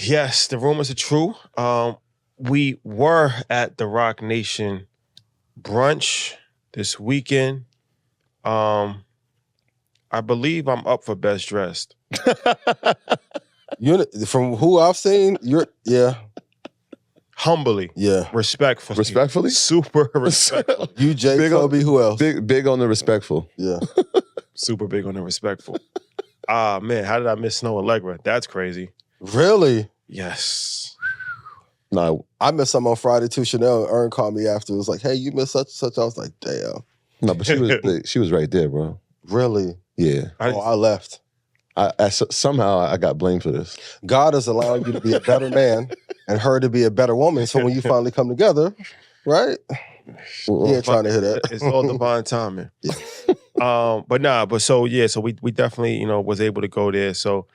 Yes, the rumors are true. We were at the Roc Nation Brunch this weekend. I believe I'm up for best dressed. From who I've seen, Humbly. Yeah. Respectfully. Respectfully? Super respectful. You, Jay, Kobe, who else? Big on the respectful. Yeah. Super big on the respectful. Man, how did I miss Snow Allegra? That's crazy. Really? Yes. No, I missed some on Friday too. Chanel and Ern called me after. It was like, hey, you missed such and such. I was like, damn. no, but she was right there, bro. Really? Yeah. I left. Somehow I got blamed for this. God is allowing you to be a better man and her to be a better woman. So when you finally come together, right? Well, He ain't trying to hear that. It's all divine timing. Yeah. So we definitely, was able to go there. So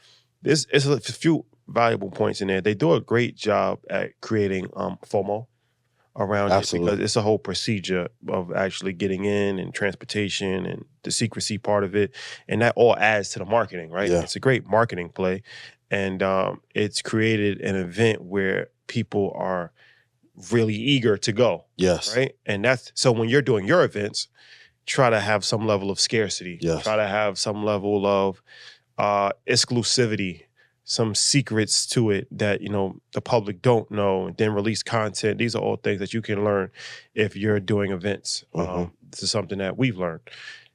there's a few valuable points in there. They do a great job at creating FOMO around Absolutely. it because it's a whole procedure of actually getting in and transportation and the secrecy part of it. And that all adds to the marketing, right? Yeah. It's a great marketing play. And it's created an event where people are really eager to go. Yes. Right? And so when you're doing your events, try to have some level of scarcity. Yes. Try to have some level of exclusivity, some secrets to it that, the public don't know, and then release content. These are all things that you can learn if you're doing events. This is something that we've learned.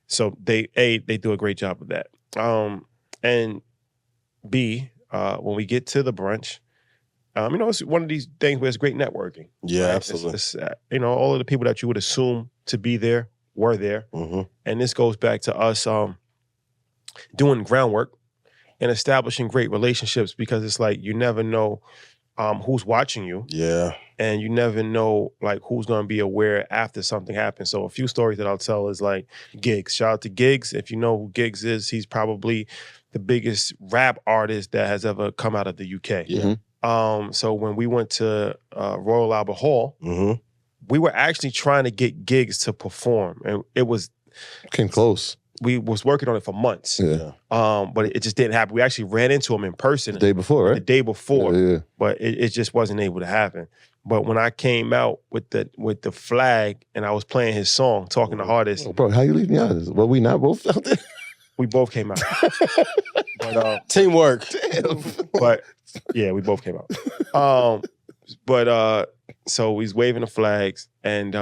So they do a great job of that. And B, when we get to the brunch, it's one of these things where it's great networking. Yeah, right? absolutely. It's, all of the people that you would assume to be there were there. And this goes back to us doing groundwork and establishing great relationships, because it's like you never know who's watching you. Yeah. And you never know who's going to be aware after something happens. So a few stories that I'll tell is Giggs. Shout out to Giggs. If you know who Giggs is, he's probably the biggest rap artist that has ever come out of the UK. Yeah. So when we went to Royal Albert Hall, we were actually trying to get Giggs to perform, and it came close. We was working on it for months. Yeah. But it just didn't happen. We actually ran into him in person The day before, right? the day before. Yeah. But it just wasn't able to happen. But when I came out with the flag and I was playing his song, Talking the Hardest, Oh, bro, how you leave me out of this? Well, we not both out there? we both came out. But Teamwork. but yeah, we both came out. So he's waving the flags, and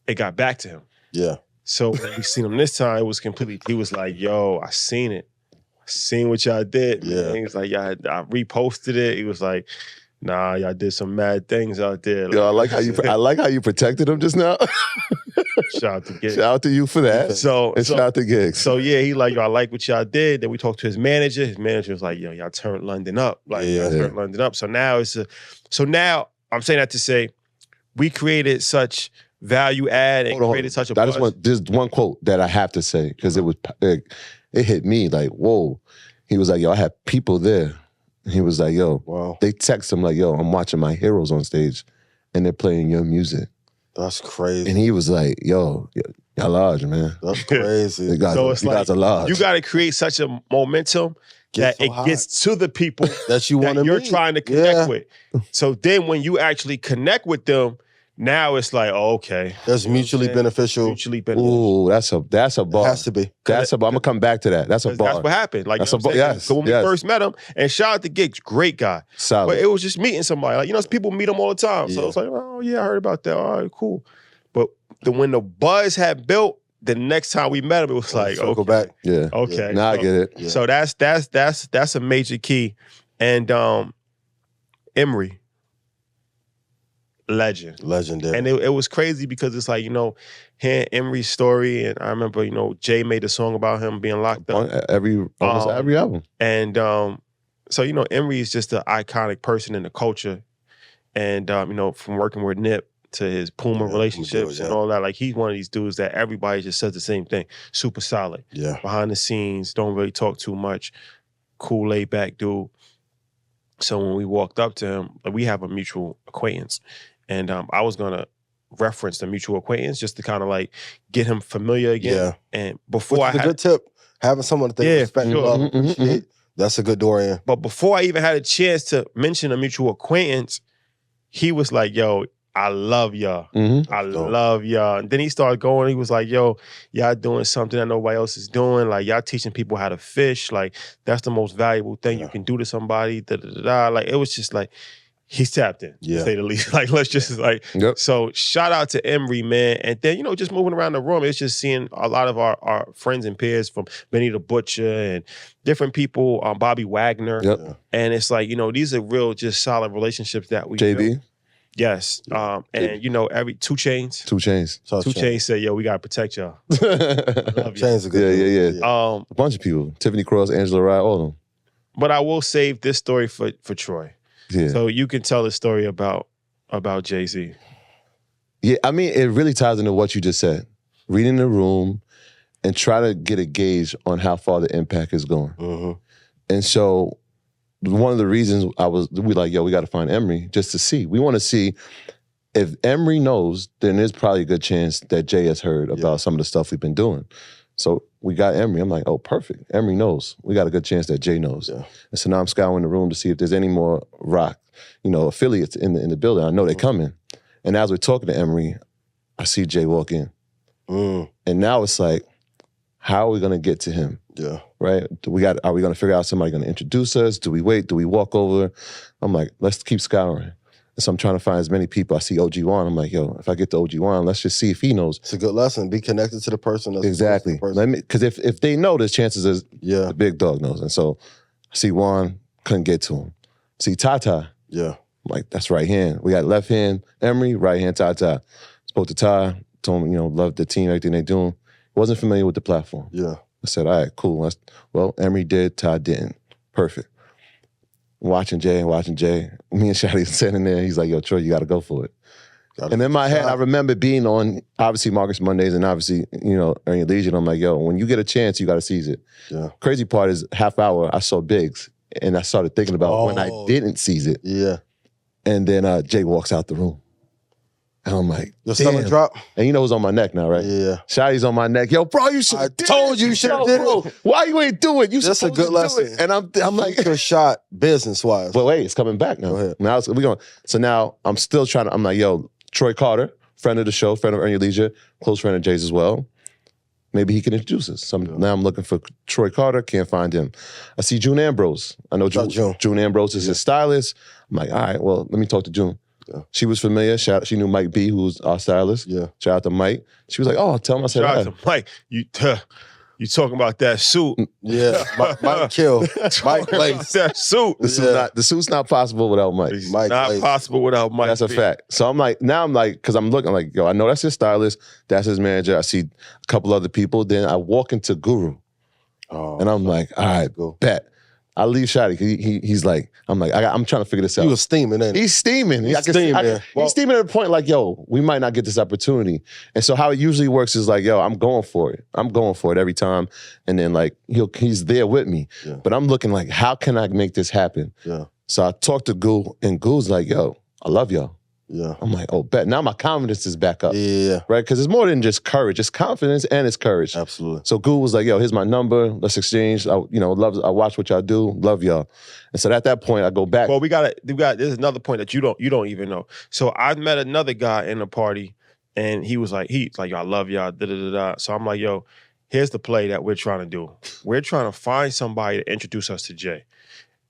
it got back to him. Yeah. So when we seen him this time, it was completely, he was like, yo, I seen it. I seen what y'all did. Man. Yeah. He was like, yeah, I reposted it. He was like, nah, y'all did some mad things out there. Yo, I like how you protected him just now. Shout out to Giggs. Shout out to you for that. And shout out to Giggs. So yeah, he like, yo, I like what y'all did. Then we talked to his manager. His manager was like, yo, y'all turned London up. Turned London up. So now now I'm saying that to say we created such value add and created such a buzz. There's one quote that I have to say, because it hit me like, whoa. He was like, yo, I had people there. He was like, yo, wow. They text him like, yo, I'm watching my heroes on stage and they're playing your music. That's crazy. And he was like, yo, y'all large, man. That's crazy. You guys are large. You got to create such a momentum that it gets to the people that you're trying to connect with. So then when you actually connect with them, now it's like, oh, okay. That's mutually beneficial. Mutually beneficial. Ooh, that's a bar. It has to be. I'm going to come back to that. That's a bar. That's what happened. That's a bar. Yes. So when we first met him, and shout out to Giggs, great guy. Solid. But it was just meeting somebody. People meet him all the time. So it's like, oh, yeah, I heard about that. All right, cool. But when the buzz had built, the next time we met him, it was like, go back. Yeah. Okay. Yeah. Now I get it. Yeah. So that's a major key. And Emery, legendary. And it was crazy because it's like, hearing Emery's story, and I remember, Jay made a song about him being locked up. Almost every album. And so, Emery is just an iconic person in the culture. And, from working with Nip to his Puma relationships and all that, he's one of these dudes that everybody just says the same thing. Super solid. Yeah. Behind the scenes, don't really talk too much. Cool, laid back dude. So when we walked up to him, we have a mutual acquaintance. And I was going to reference the mutual acquaintance just to kind of get him familiar again. Yeah. And before a good tip, having someone that they respect and love, appreciate, That's a good door in. But before I even had a chance to mention a mutual acquaintance, he was like, yo, I love y'all. Mm-hmm. I love y'all. And then he started going, he was like, yo, y'all doing something that nobody else is doing. Like, y'all teaching people how to fish. Like, that's the most valuable thing you can do to somebody. Da, da, da, da. Like, it was just like, he's tapped in, to say the least. Like, let's just like, so shout out to Emery, man. And then, you know, just moving around the room, it's just seeing a lot of our friends and peers from Benny the Butcher and different people, Bobby Wagner. And it's like, you know, these are real, just solid relationships that we JB. built. Yes. And, you know, every 2 Chainz. 2 Chainz. 2 Chainz said, yo, we got to protect y'all. Chainz a good yeah. A bunch of people. Tiffany Cross, Angela Rye, all of them. But I will save this story for Troy. Yeah. So you can tell the story about Jay-Z. Yeah, I mean, it really ties into what you just said. Reading the room and try to get a gauge on how far the impact is going. Mm-hmm. And so one of the reasons we like, yo, we got to find Emery just to see. We want to see if Emery knows, then there's probably a good chance that Jay has heard about some of the stuff we've been doing. So we got Emery. I'm like, oh, perfect. Emery knows. We got a good chance that Jay knows. Yeah. And so now I'm scouring the room to see if there's any more Roc, affiliates in the building. I know they're coming. And as we're talking to Emery, I see Jay walk in. And now it's like, how are we going to get to him? Yeah. Right? Are we going to figure out somebody going to introduce us? Do we wait? Do we walk over? I'm like, let's keep scouring. And so I'm trying to find as many people. I see OG Juan. I'm like, yo, if I get to OG Juan, let's just see if he knows. It's a good lesson. Be connected to the person. Exactly. Because if they know, there's chances is the big dog knows. And so I see Juan, couldn't get to him. See Tata. Yeah. I'm like, that's right hand. We got left hand Emery, right hand Tata. Spoke to Ty, told him, love the team, everything they doing. Wasn't familiar with the platform. Yeah. I said, all right, cool. Well, Emery did, Ty didn't. Perfect. Watching Jay. Me and Shotty sitting there. He's like, yo, Troy, you got to go for it. And in my head, I remember being on, obviously, Marcus Mondays and obviously, Earn Your Leisure. And I'm like, yo, when you get a chance, you got to seize it. Yeah. Crazy part is half hour, I saw Biggs. And I started thinking about when I didn't seize it. Yeah. And then Jay walks out the room. And I'm like, your stomach drop? And you know who's on my neck now, right? Yeah. Shotty's on my neck. Yo, bro, you should have did it. I told you should have did it. Why you ain't do it? You That's a good lesson. And I'm like, your shot business-wise. But wait, it's coming back now. Go ahead. Now we going. So now I'm still trying to, I'm like, yo, Troy Carter, friend of the show, friend of Earn Your Leisure, close friend of Jay's as well. Maybe he can introduce us. So now I'm looking for Troy Carter, can't find him. I see June Ambrose. I know June Ambrose is his stylist. I'm like, all right, well, let me talk to June. Yeah. She was familiar. She knew Mike B, who's our stylist. Yeah. Shout out to Mike. She was like, oh, tell him I said Shout hi. out to Mike. You talking about that suit. Yeah. Mike Kill. Mike Lace. That suit. The suit's not possible without Mike. It's not possible without Mike. That's a fact. So I'm like, because I'm looking like, yo, I know that's his stylist. That's his manager. I see a couple other people. Then I walk into Guru. And I'm like, all right, bet. I leave Shotty. He's like, I'm trying to figure this out. He was steaming, ain't he? He's steaming. He's steaming at a point like, yo, we might not get this opportunity. And so how it usually works is like, yo, I'm going for it. I'm going for it every time. And then like, he's there with me. Yeah. But I'm looking like, how can I make this happen? Yeah. So I talked to Goo, and Goo's like, yo, I love y'all. Yeah. I'm like, oh, bet. Now my confidence is back up. Yeah. Right? Because it's more than just courage. It's confidence and it's courage. Absolutely. So Goo was like, yo, here's my number. Let's exchange. I watch what y'all do. Love y'all. And so at that point, I go back. Well, there's another point that you don't even know. So I met another guy in the party, and he's like, yo, I love y'all, da-da-da-da. So I'm like, yo, here's the play that we're trying to do. We're trying to find somebody to introduce us to Jay.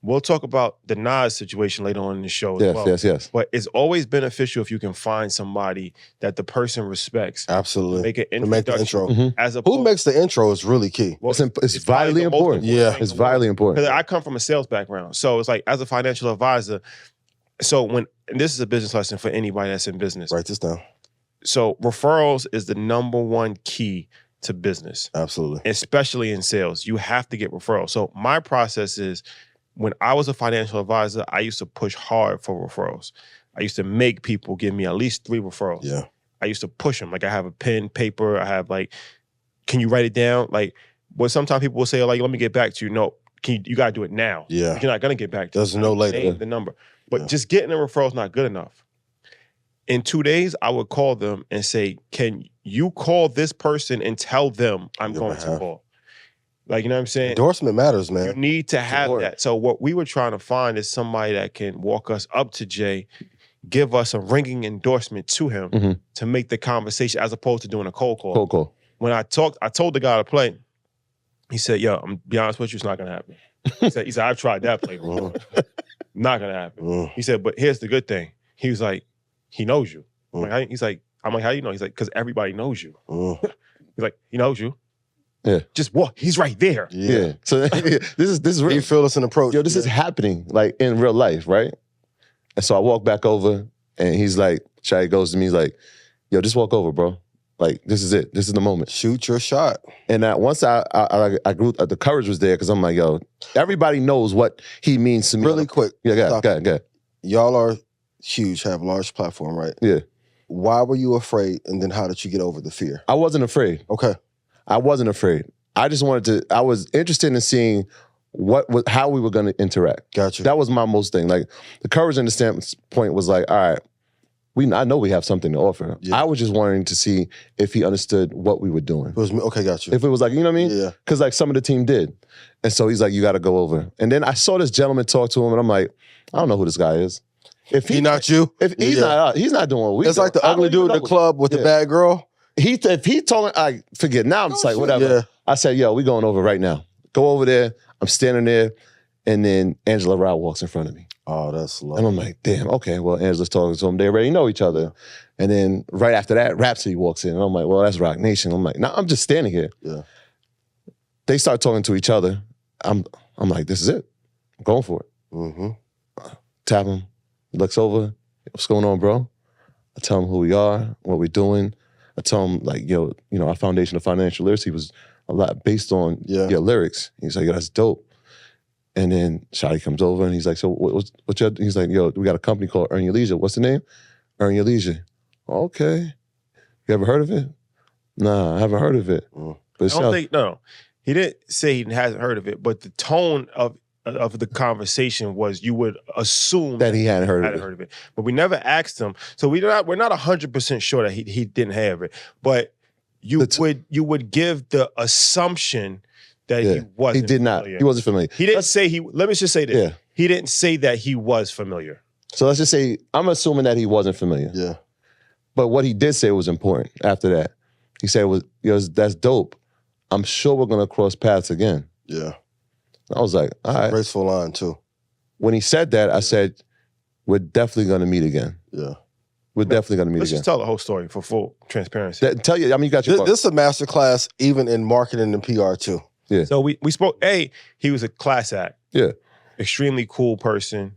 We'll talk about the Nas situation later on in the show as well. Yes. But it's always beneficial if you can find somebody that the person respects. Absolutely. Make an introduction. Make the intro. Mm-hmm. Who makes the intro is really key. Well, it's vitally important. Yeah. It's vitally important. Because I come from a sales background. So it's like, as a financial advisor, and this is a business lesson for anybody that's in business. Write this down. So referrals is the number one key to business. Absolutely. Especially in sales. You have to get referrals. So my process is, when I was a financial advisor, I used to push hard for referrals. I used to make people give me at least 3 referrals. Yeah. I used to push them. Like, I have a pen, paper. I have like, can you write it down? Like, what sometimes people will say, like, let me get back to you. No, you got to do it now. Yeah. You're not going to get back to There's no later. Name the number. But just getting a referral is not good enough. In 2 days, I would call them and say, can you call this person and tell them I'm going to call? Like, you know what I'm saying? Endorsement matters, You man. need to have Support. that. So what we were trying to find is somebody that can walk us up to Jay, give us a ringing endorsement to him Mhm. to make the conversation as opposed to doing a cold call. Cool. When I told the guy to play, he said, yo, I'm be honest with you, it's not gonna happen. He said, I've tried that play before. Not gonna happen. He said, but here's the good thing. He was like, he knows you. I'm like, how you know? He's like, because everybody knows you. He's like, he knows you. Yeah. Just walk. He's right there. Yeah. So this is real. You feel us an approach. Yo, this is happening like in real life, right? And so I walk back over and he's like, Shai goes to me, he's like, yo, just walk over, bro. Like, this is it. This is the moment. Shoot your shot. And once I grew, the courage was there because I'm like, yo, everybody knows what he means to me. Really quick. Yeah, go ahead. Y'all are huge, have a large platform, right? Yeah. Why were you afraid, and then how did you get over the fear? I wasn't afraid. Okay. I wasn't afraid. I just wanted to, I was interested in seeing how we were going to interact. Gotcha. That was my most thing. Like, the courage and the standpoint was like, all right, I know we have something to offer. Yeah. I was just wanting to see if he understood what we were doing. It was me. Okay, got you. If it was like, you know what I mean? Yeah. Because like some of the team did. And so he's like, you got to go over. And then I saw this gentleman talk to him and I'm like, I don't know who this guy is. If He not you? If he's not doing what we It's do. like the ugly dude in the club with the bad girl. If he told me, I forget. Now I'm just like, whatever. Yeah. I said, yo, we going over right now. Go over there. I'm standing there. And then Angela Rao walks in front of me. Oh, that's lovely. And I'm like, damn, okay, well, Angela's talking to him. They already know each other. And then right after that, Rhapsody walks in. And I'm like, well, that's Roc Nation. I'm like, nah, I'm just standing here. Yeah. They start talking to each other. I'm like, this is it. I'm going for it. Mm-hmm. Tap him. He looks over. What's going on, bro? I tell him who we are, what we're doing. I tell him, like, yo, our foundation of financial literacy was a lot based on your lyrics. He's like, yo, that's dope. And then Shadi comes over and he's like, so what's your, he's like, yo, we got a company called Earn Your Leisure. What's the name? Earn Your Leisure. Okay. You ever heard of it? Nah, I haven't heard of it. But I don't think, no. He didn't say he hasn't heard of it, but the tone of the conversation was you would assume that he hadn't heard of it. But we never asked him. So we're not 100% sure that he didn't have it. But you would give the assumption that he wasn't. He did not. Familiar. He wasn't familiar. He didn't say he. Let me just say this. Yeah. He didn't say that he was familiar. So let's just say I'm assuming that he wasn't familiar. Yeah. But what he did say was important. After that, he said, that's dope. I'm sure we're gonna cross paths again. Yeah. I was like, all right. Graceful line too. When he said that, I said, we're definitely gonna meet again. Yeah. We're definitely gonna meet Let's again. just tell the whole story for full transparency. You got your This is a masterclass even in marketing and PR too. Yeah. So we spoke. He was a class act. Yeah. Extremely cool person.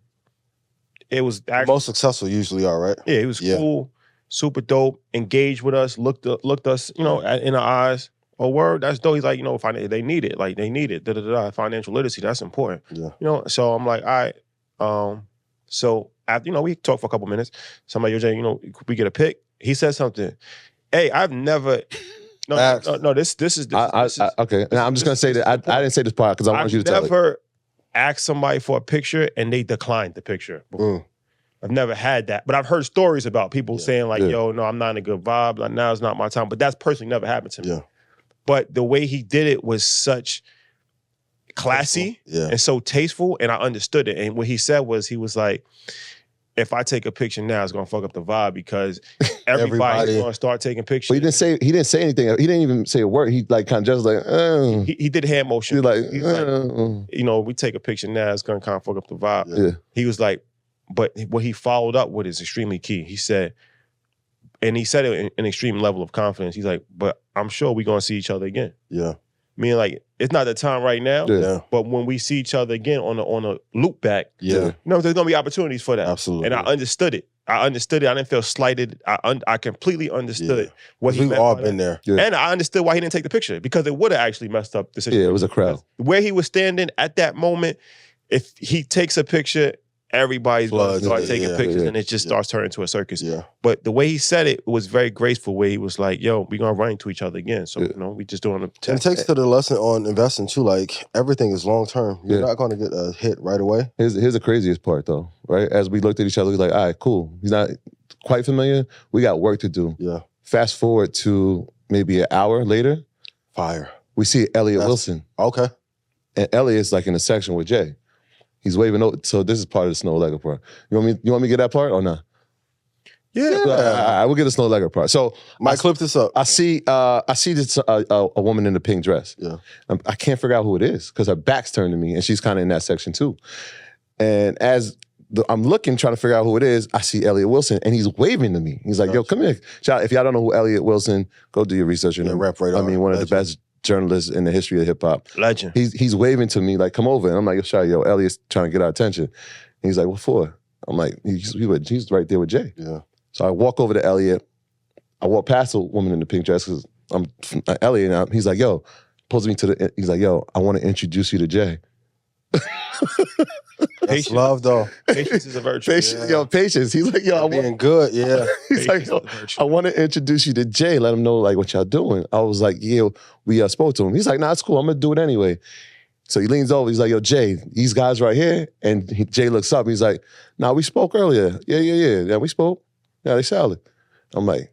It was The most successful usually are, right? Yeah, he was cool, super dope, engaged with us, looked us, in our eyes. Oh, word, that's dope. He's like, they need it. Like, they need it. Financial literacy, that's important. Yeah. So I'm like, all right. So after, we talked for a couple minutes. Somebody, yo, Jay, we get a pic. He said something. Hey, I've never. No. This is. Okay. Now I'm just gonna say that I didn't say this part because I want you to tell it. I've never asked somebody for a picture and they declined the picture before. I've never had that, but I've heard stories about people saying like, "Yo, no, I'm not in a good vibe. Like, now is not my time." But that's personally never happened to me. Yeah. But the way he did it was such classy and so tasteful, and I understood it. And what he said was, he was like, if I take a picture now, it's gonna fuck up the vibe because everybody's gonna start taking pictures. But he didn't say anything. He didn't even say a word. He like kind of just like, he did hand motion. He's like, we take a picture now, it's gonna kind of fuck up the vibe. Yeah. He was like, but what he followed up with is extremely key. He said, and he said it in an extreme level of confidence. He's like, but I'm sure we're gonna see each other again. Yeah. Meaning like, it's not the time right now, but when we see each other again on a loop back, there's gonna be opportunities for that. Absolutely. And I understood it. I didn't feel slighted. I completely understood what he We've meant. all by been that. there. And I understood why he didn't take the picture, because it would have actually messed up the situation. Yeah, it was a crowd. Where he was standing at that moment, if he takes a picture, everybody's going to start taking pictures and it just starts turning into a circus. Yeah. But the way he said it was very graceful, where he was like, yo, we're going to run into each other again. So, we just doing a test. And it takes to the lesson on investing too. Like, everything is long term. You're not going to get a hit right away. Here's the craziest part though, right? As we looked at each other, we were like, all right, cool. He's not quite familiar. We got work to do. Yeah. Fast forward to maybe an hour later. Fire. We see Elliot Wilson. Okay. And Elliot's like in a section with Jay. He's waving over. So this is part of the snow leopard part. You want me to get that part or not? Yeah. I will get the snow leopard part. So Might clip this up. I see this a woman in a pink dress. Yeah. I can't figure out who it is because her back's turned to me and she's kind of in that section too. And as I'm looking, trying to figure out who it is, I see Elliot Wilson and he's waving to me. He's like, yo, come here. If y'all don't know who Elliot Wilson, go do your research. Yeah, rap radar. I mean, one of the best journalists in the history of hip hop. Legend. He's waving to me like, come over. And I'm like, yo, Elliot's trying to get our attention. And he's like, what for? I'm like, he's right there with Jay. Yeah. So I walk over to Elliot. I walk past a woman in the pink dress because I'm Elliot. And he's like, yo, pulls me to the. He's like, yo, I want to introduce you to Jay. That's love, though. Patience is a virtue. Patience, yo, patience. He's like, yo, being good, yeah. He's like, yo, I want to introduce you to Jay. Let him know like what y'all doing. I was like, yeah, we spoke to him. He's like, nah, it's cool. I'm gonna do it anyway. So he leans over. He's like, yo, Jay, these guys right here. And Jay looks up. He's like, nah, we spoke earlier. Yeah, we spoke. Yeah, they solid. I'm like,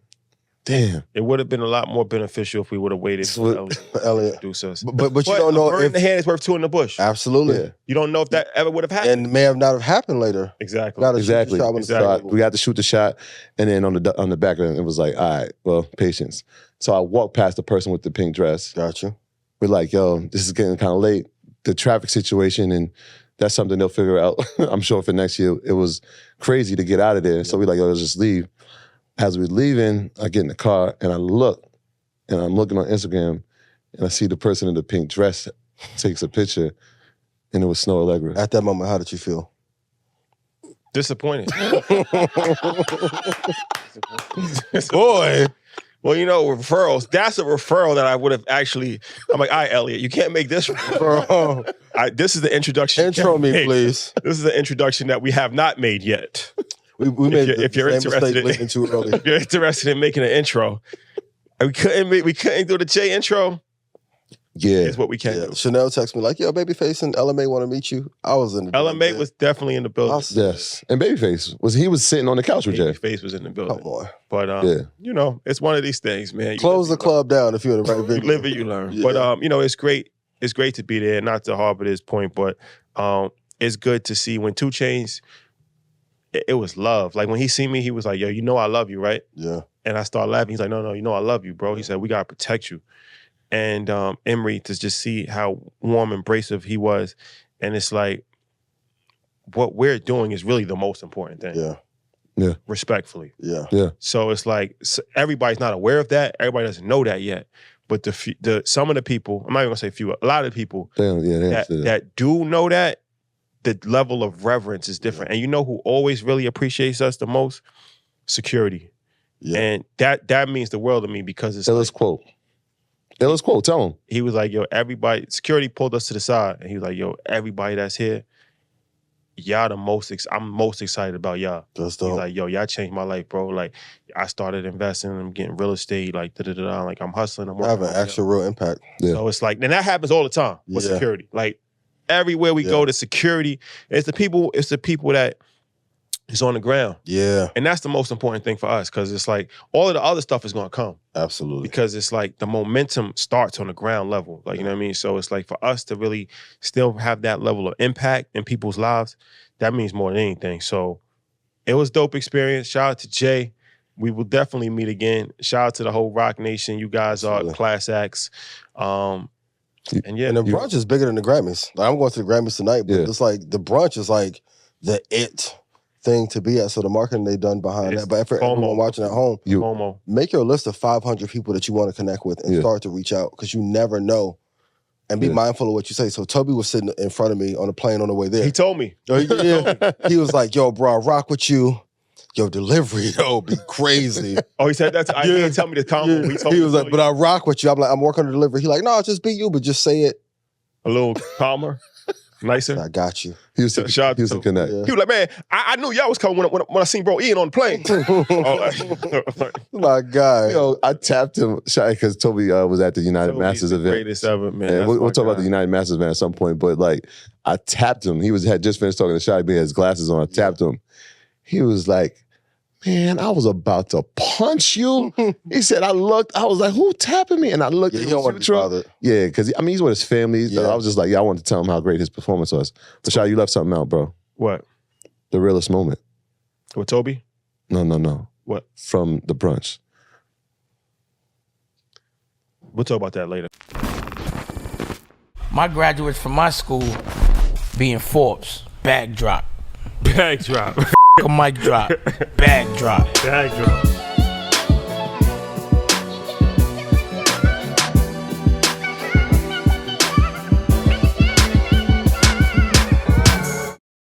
damn. It would have been a lot more beneficial if we would have waited for Elliot to introduce us. But you don't know if... the hand is worth two in the bush. Absolutely. Yeah. You don't know if that ever would have happened. And may have not have happened later. Exactly. Exactly. So we got to shoot the shot. And then on the back of it, it was like, all right, well, patience. So I walked past the person with the pink dress. Got you. We're like, yo, this is getting kind of late. The traffic situation, and that's something they'll figure out. I'm sure for next year. It was crazy to get out of there. Yeah. So we're like, yo, let's just leave. As we're leaving, I get in the car and I look, and I'm looking on Instagram, and I see the person in the pink dress takes a picture, and it was Snow Allegra. At that moment, how did you feel? Disappointed. Boy. Well, you know, referrals, that's a referral that I would have actually, I'm like, all right, Elliot, you can't make this referral. This is the introduction. Intro me, please. This is the introduction that we have not made yet. We made if you're interested in, too early. If you're interested in making an intro, we couldn't do the Jay intro. Yeah, is what we can do. Chanel texted me like, "Yo, Babyface and LMA want to meet you." I was in the LMA was definitely in the building. Yes, and Babyface was sitting on the couch with Jay. Babyface was in the building. Come on, but you know, it's one of these things, man. Close the club down if you're in the right venue. You live and you learn. Yeah. But you know, it's great. It's great to be there. Not to harbor this point, but it's good to see when 2 Chainz. It was love. Like when he seen me, he was like, yo, you know I love you, right? Yeah. And I started laughing. He's like, no, you know I love you, bro. He said, we got to protect you. And Emery, to just see how warm, embracive he was. And it's like, what we're doing is really the most important thing. Yeah. Yeah. Respectfully. Yeah. Yeah. So it's like, everybody's not aware of that. Everybody doesn't know that yet. But some of the people, I'm not even going to say few, a lot of the people that do know that, the level of reverence is different. And you know who always really appreciates us the most? Security. Yeah. And that means the world to me because it's Illest quote. Illest quote, tell him. He was like, yo, everybody, security pulled us to the side. And he was like, yo, everybody that's here, y'all I'm most excited about y'all. That's dope. He's like, yo, y'all changed my life, bro. Like, I started investing, I'm getting real estate, like, da-da-da-da. Like, I'm hustling, I'm working. Have an actual real impact. Yeah. So it's like, and that happens all the time with security. Like, everywhere we go to security, it's the people that is on the ground. Yeah. And that's the most important thing for us because it's like all of the other stuff is going to come. Absolutely. Because it's like the momentum starts on the ground level. Like, you know what I mean? So it's like for us to really still have that level of impact in people's lives, that means more than anything. So it was a dope experience. Shout out to Jay. We will definitely meet again. Shout out to the whole Roc Nation. You guys are class acts. And the brunch is bigger than the Grammys. Like, I'm going to the Grammys tonight, but it's like the brunch is like the it thing to be at. So the marketing they done behind that. But for everyone watching at home, make your list of 500 people that you want to connect with and start to reach out because you never know. And be mindful of what you say. So Toby was sitting in front of me on a plane on the way there. He told me. He was like, yo, bro, I rock with you. Your delivery, though, be crazy. Oh, he said that? He didn't tell me the combo. He was like, but I rock with you. I'm like, I'm working on the delivery. He like, no, just be you, but just say it. A little calmer, nicer. I got you. Houston Connect. He was like, man, I knew y'all was coming when I seen bro Ian on the plane. My guy. Yo, I tapped him because Toby was at the United Masters event. Greatest ever, man. And we'll talk about the United Masters event at some point, but like, I tapped him. He had just finished talking to Shy, he had his glasses on. I tapped him. He was like, man, I was about to punch you. He said, I looked, I was like, who tapping me? And I looked at his truck. Yeah, because he's with his family. Yeah. I was just like, I wanted to tell him how great his performance was. But Shy, you left something out, bro. What? The realest moment. With Toby? No. What? From the brunch. We'll talk about that later. My graduates from my school being Forbes, bag drop. Bag drop. A mic drop, bag drop. Bag drop.